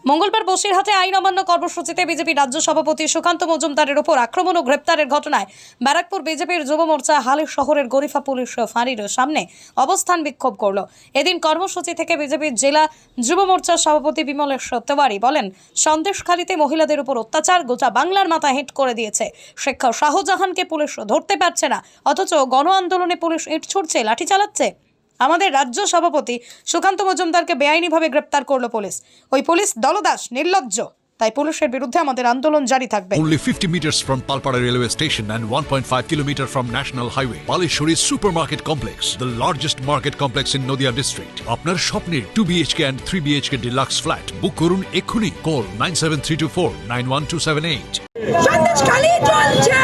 মঙ্গলবার বসিরহাটে আইন অমান্য কর্মসূচিতে বিজেপি রাজ্য সভাপতি সুকান্ত মজুমদারের উপর আক্রমণ ও গ্রেপ্তারের ঘটনায় ব্যারাকপুর বিজেপির যুব মোর্চা হালি শহরের গরিফা পুলিশ ফাঁড়ির সামনে অবস্থান বিক্ষোভ করল। এদিন কর্মসূচি থেকে বিজেপির জেলা যুব মোর্চার সভাপতি বিমলেশ্বর তেওয়ারি বলেন, সন্দেশখালীতে মহিলাদের উপর অত্যাচার গোটা বাংলার মাথা হেঁট করে দিয়েছে। শেখ শাহজাহানকে পুলিশ ধরতে পারছে না, অথচ গণ আন্দোলনে পুলিশ ইট ছুড়ছে, লাঠি চালাচ্ছে। আমাদের রাজ্য সভাপতি সুকান্ত মজুমদারকে বেআইনিভাবে গ্রেপ্তার করলো পুলিশ। ওই পুলিশ দলদাস, নির্লজ্জ। তাই পুলিশের বিরুদ্ধে আমাদের আন্দোলন জারি থাকবে। Only 50 meters from Palpara railway station and 1.5 kilometer from National Highway, Palishuri Supermarket Complex, the largest market complex in Nadia district. আপনার স্বপ্নের 2 BHK and 3 BHK deluxe flat বুক করুন এক্ষুনি। Call 97324 91278. সন্দেশখালী চলছে,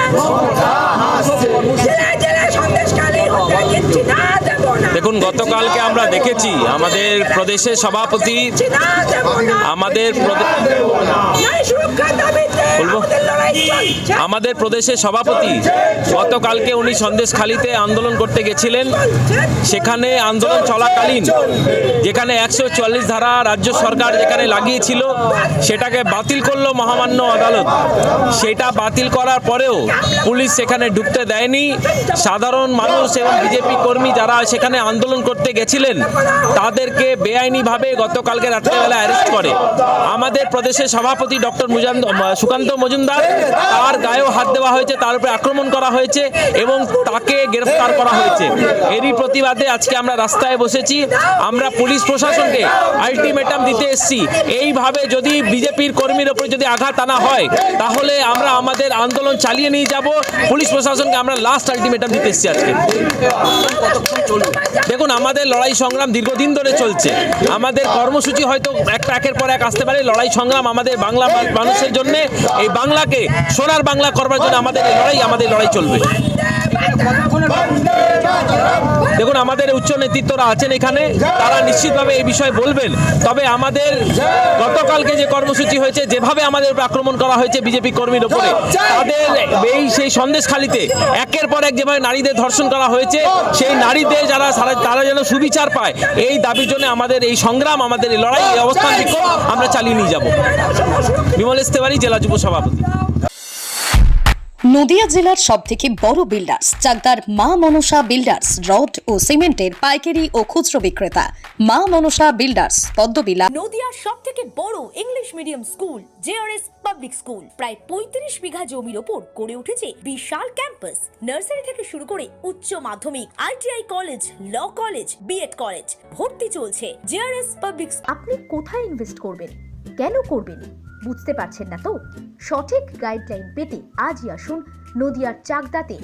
জেলায় জেলায় সন্দেশখালী হতে দিচ্ছি না, দেব না। দেখুন, গতকালকে আমরা দেখেছি আমাদের প্রদেশের সভাপতি আমাদের প্রদেশের সভাপতি গতকালকে উনি সন্দেশখালীতে আন্দোলন করতে গেছিলেন। সেখানে আন্দোলন চলাকালীন যেখানে 144 ধারা রাজ্য সরকার যেখানে লাগিয়েছিল সেটাকে বাতিল করলো মহামান্য আদালত। সেটা বাতিল করার পরেও পুলিশ সেখানে ঢুকতে দেয়নি। সাধারণ মানুষ এবং বিজেপি কর্মী যারা সেখানে আন্দোলন করতে গেছিলেন তাদেরকে বেআইনিভাবে গতকালকে রাত্রেবেলা অ্যারেস্ট করে। আমাদের প্রদেশের সভাপতি ডক্টর সুকান্ত মজুমদার, তার গায়েও হাত দেওয়া হয়েছে, তার উপরে আক্রমণ করা হয়েছে এবং তাকে গ্রেফতার করা হয়েছে। এরই প্রতিবাদে আজকে আমরা রাস্তায় বসেছি। আমরা পুলিশ প্রশাসনকে আলটিমেটাম দিতে এসেছি, এইভাবে যদি বিজেপির কর্মীর উপরে যদি আঘাত আনা হয় তাহলে আমরা আমাদের আন্দোলন চালিয়ে নিয়ে যাব। পুলিশ প্রশাসনকে আমরা লাস্ট আলটিমেটাম দিতে এসেছি আজকে। দেখুন, আমাদের লড়াই সংগ্রাম দীর্ঘদিন ধরে চলছে। আমাদের কর্মসূচি হয়তো একটা একের পর এক আসতে পারে। লড়াই সংগ্রাম আমাদের বাংলা মানুষের জন্য, এই বাংলাকে সোনার বাংলা করবার জন্য আমাদের লড়াই চলবে। দেখুন, আমাদের উচ্চ নেতৃত্বরা আছেন এখানে, তারা নিশ্চিতভাবে এই বিষয়ে বলবেন। তবে আমাদের গতকালকে যে কর্মসূচি হয়েছে, যেভাবে আমাদের উপর আক্রমণ করা হয়েছে বিজেপি কর্মীর উপরে, তাদের সেই সন্দেশখালীতে একের পর এক যেভাবে নারীদের ধর্ষণ করা হয়েছে, সেই নারীদের তারা যেন সুবিচার পায়, এই দাবির জন্য আমাদের এই সংগ্রাম, আমাদের এই লড়াই, এই অবস্থান বিক্ষোভ আমরা চালিয়ে নিয়ে যাব। বিমলেশ্বর তেওয়ারি, জেলা যুব সভাপতি। নদিয়া জেলার সবথেকে বড় বিল্ডার্স চাকদার মা মনসা বিল্ডার্স, রড ও সিমেন্টের পাইকারি ও খুচরো বিক্রেতা। মা মনসা বিল্ডার্স, পদ্মবিলা। নদিয়ার সবথেকে বড় English medium school JRS public school প্রায় 35 বিঘা জমির ওপর গড়ে উঠেছে বিশাল ক্যাম্পাস। নার্সারি থেকে শুরু করে উচ্চ মাধ্যমিক, ITI college, law college, B Ed college, ভর্তি চলছে। JRS public. আপনি কোথায় ইনভেস্ট করবেন, কেন করবেন বুঝতে পারছেন না তো? সঠিক গাইডলাইন পেতে আজই আসুন নদিয়ার চাকদাতে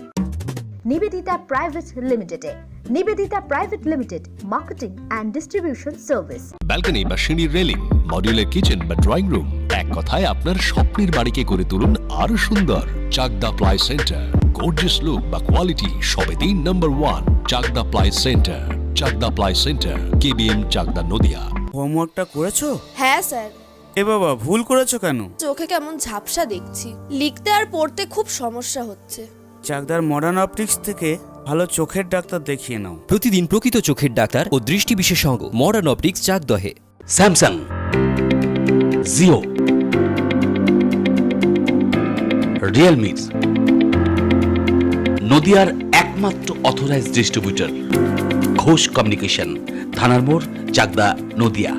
নিবেদিতা প্রাইভেট লিমিটেডে। Nivedita private limited, marketing and distribution service. Balcony বা সিঁড়ির রেলিং, মডিউলার কিচেন বা ড্রয়িং রুম, এক কথায় আপনার স্বপ্নের বাড়িকে করে তুলুন আরো সুন্দর। Chakdah ply centre, gorgeous look বা কোয়ালিটি সবে 3 নম্বর 1 Chakdah ply centre. Chakdah ply centre, KBM, Chakdah, Nadia. হোমওয়ার্কটা করেছো? হ্যাঁ স্যার। এ বাবা, ভুল করেছো কেন? চোখে কেমন ঝাপসা দেখছি, লিখতে আর পড়তে খুব সমস্যা হচ্ছে। চাকদার মডার্ন অপটিক্স থেকে ভালো চোখের ডাক্তার দেখিয়ে নাও। প্রতিদিন প্রকৃত চোখের ডাক্তার ও দৃষ্টি বিশেষজ্ঞ মডার্ন অপটিক্স, চাকদহে। স্যামসাং, জিও, রিয়েলমি, নদিয়ার একমাত্র অথরাইজড ডিস্ট্রিবিউটর ঘোষ কমিউনিকেশন, থানার মোড়, চাকদা, নদিয়া।